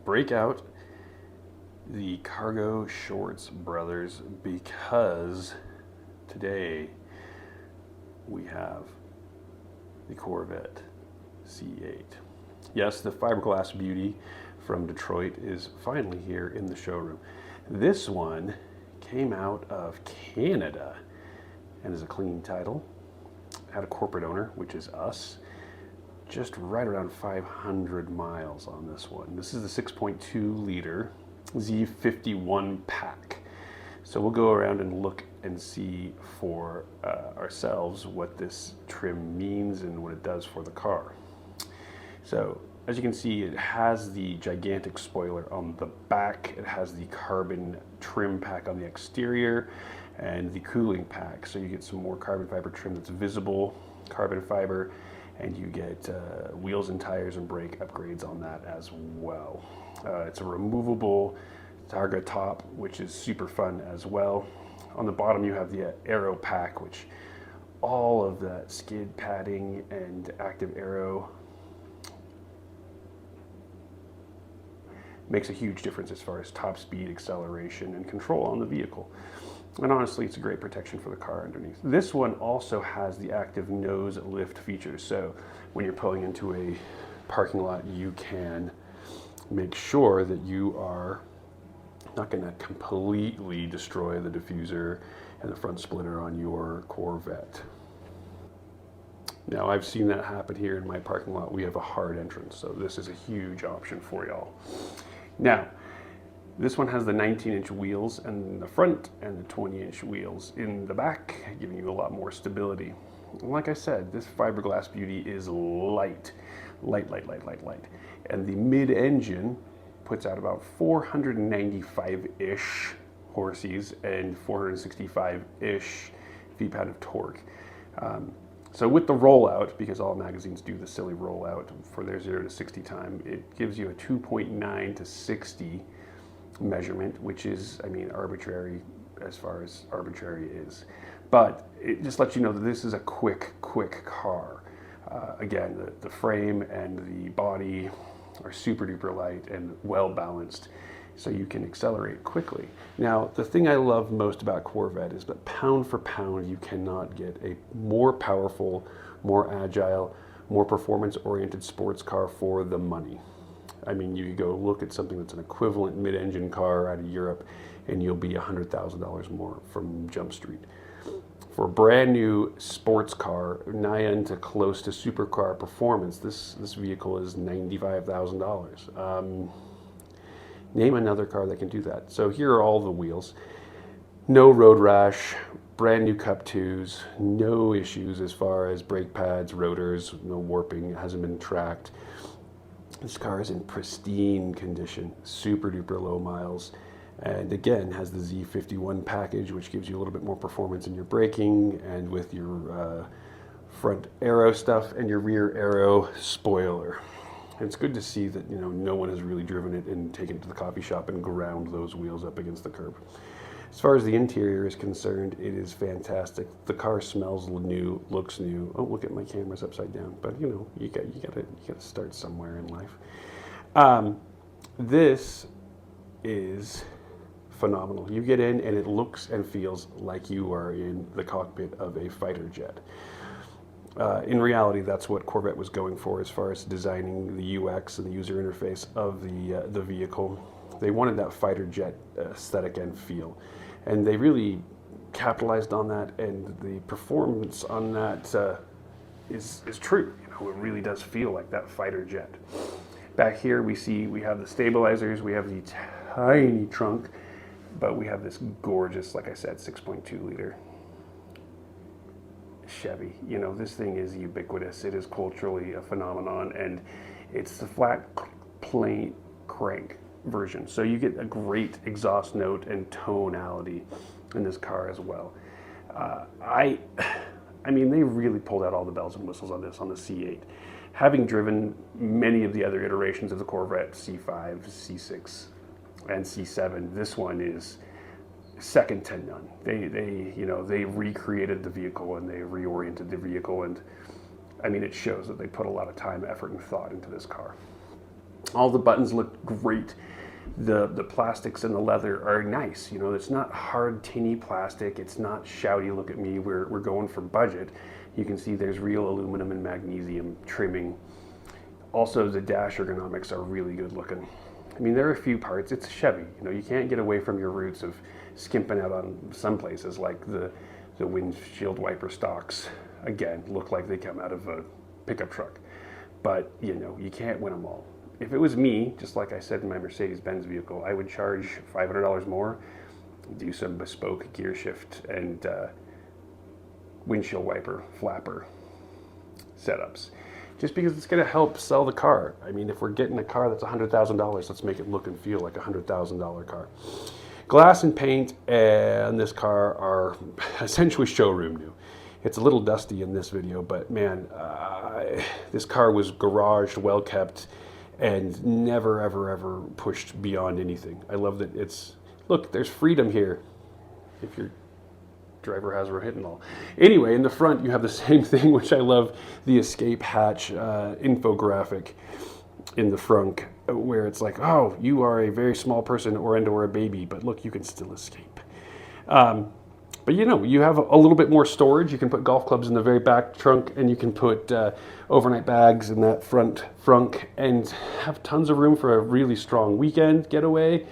break out the cargo shorts, brothers, because today we have the Corvette C8. Yes, the fiberglass beauty from Detroit is finally here in the showroom. This one came out of Canada and is a clean title. Had a corporate owner, which is us. Just right around 500 miles on this one. This is the 6.2 liter Z51 pack. So we'll go around and look and see for ourselves what this trim means and what it does for the car. So as you can see, it has the gigantic spoiler on the back. It has the carbon trim pack on the exterior and the cooling pack. So you get some more carbon fiber trim that's visible, carbon fiber, and you get wheels and tires and brake upgrades on that as well. It's a removable Targa top, which is super fun as well. On the bottom you have the aero pack, which all of that skid padding and active aero makes a huge difference as far as top speed, acceleration, and control on the vehicle. And honestly, it's a great protection for the car underneath. This one also has the active nose lift feature. So when you're pulling into a parking lot, you can make sure that you are not going to completely destroy the diffuser and the front splitter on your Corvette. Now, I've seen that happen here in my parking lot. We have a hard entrance, so this is a huge option for y'all. Now, this one has the 19-inch wheels in the front and the 20-inch wheels in the back, giving you a lot more stability. And like I said, this fiberglass beauty is light. And the mid-engine puts out about 495-ish horses and 465-ish feet-pound of torque. So with the rollout, because all magazines do the silly rollout for their 0 to 60 time, it gives you a 2.9 to 60 measurement, which is, I mean, arbitrary as far as arbitrary is. But it just lets you know that this is a quick car. Again, the frame and the body are super duper light and well balanced, so you can accelerate quickly. Now, the thing I love most about Corvette is that pound for pound, you cannot get a more powerful, more agile, more performance-oriented sports car for the money. I mean, you go look at something that's an equivalent mid-engine car out of Europe, and you'll be $100,000 more from Jump Street. For a brand new sports car, nigh end to close to supercar performance, this vehicle is $95,000. Name another car that can do that. So here are all the wheels. No road rash, brand new Cup 2s, no issues as far as brake pads, rotors, no warping, it hasn't been tracked. This car is in pristine condition, super duper low miles, and again has the Z51 package, which gives you a little bit more performance in your braking and with your front aero stuff and your rear aero spoiler. And it's good to see that, you know, no one has really driven it and taken it to the coffee shop and ground those wheels up against the curb. As far as the interior is concerned, it is fantastic. The car smells new, looks new. Oh, look at my camera's upside down. But you know, you gotta start somewhere in life. This is phenomenal. You get in and it looks and feels like you are in the cockpit of a fighter jet. In reality, that's what Corvette was going for as far as designing the UX and the user interface of the vehicle. They wanted that fighter jet aesthetic and feel, and they really capitalized on that, and the performance on that is true. You know, it really does feel like that fighter jet. Back here we have the stabilizers, we have the tiny trunk, but we have this gorgeous, like I said, 6.2 liter Chevy. You know, this thing is ubiquitous. It is culturally a phenomenon, and it's the flat plain crank version. So you get a great exhaust note and tonality in this car as well. I mean, they really pulled out all the bells and whistles on this, on the C8. Having driven many of the other iterations of the Corvette, C5, C6, and C7, this one is second to none. They recreated the vehicle and they reoriented the vehicle, and I mean, it shows that they put a lot of time, effort, and thought into this car. All the buttons look great. The plastics and the leather are nice. You know, it's not hard, tinny plastic. It's not shouty, look at me, we're going for budget. You can see there's real aluminum and magnesium trimming. Also, the dash ergonomics are really good looking. I mean, there are a few parts. It's a Chevy. You know, you can't get away from your roots of skimping out on some places, like the windshield wiper stalks. Again, look like they come out of a pickup truck. But, you know, you can't win them all. If it was me, just like I said in my Mercedes-Benz vehicle, I would charge $500 more, do some bespoke gear shift and windshield wiper flapper setups, just because it's going to help sell the car. I mean, if we're getting a car that's $100,000, let's make it look and feel like a $100,000 car. Glass and paint and this car are essentially showroom new. It's a little dusty in this video, but man, this car was garaged, well kept, and never, ever, ever pushed beyond anything. I love that it's, look, there's freedom here if your driver has rohypnol. Anyway, in the front, you have the same thing, which I love, the escape hatch infographic in the front, where it's like, oh, you are a very small person or a baby, but look, you can still escape. But you know, you have a little bit more storage. You can put golf clubs in the very back trunk, and you can put overnight bags in that front and have tons of room for a really strong weekend getaway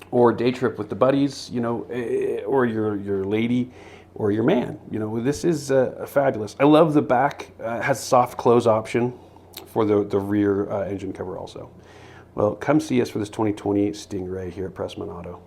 or day trip with the buddies, you know, or your lady or your man. You know, this is fabulous. I love the back. It has soft close option for the rear engine cover also. Well, come see us for this 2020 Stingray here at Pressman Auto.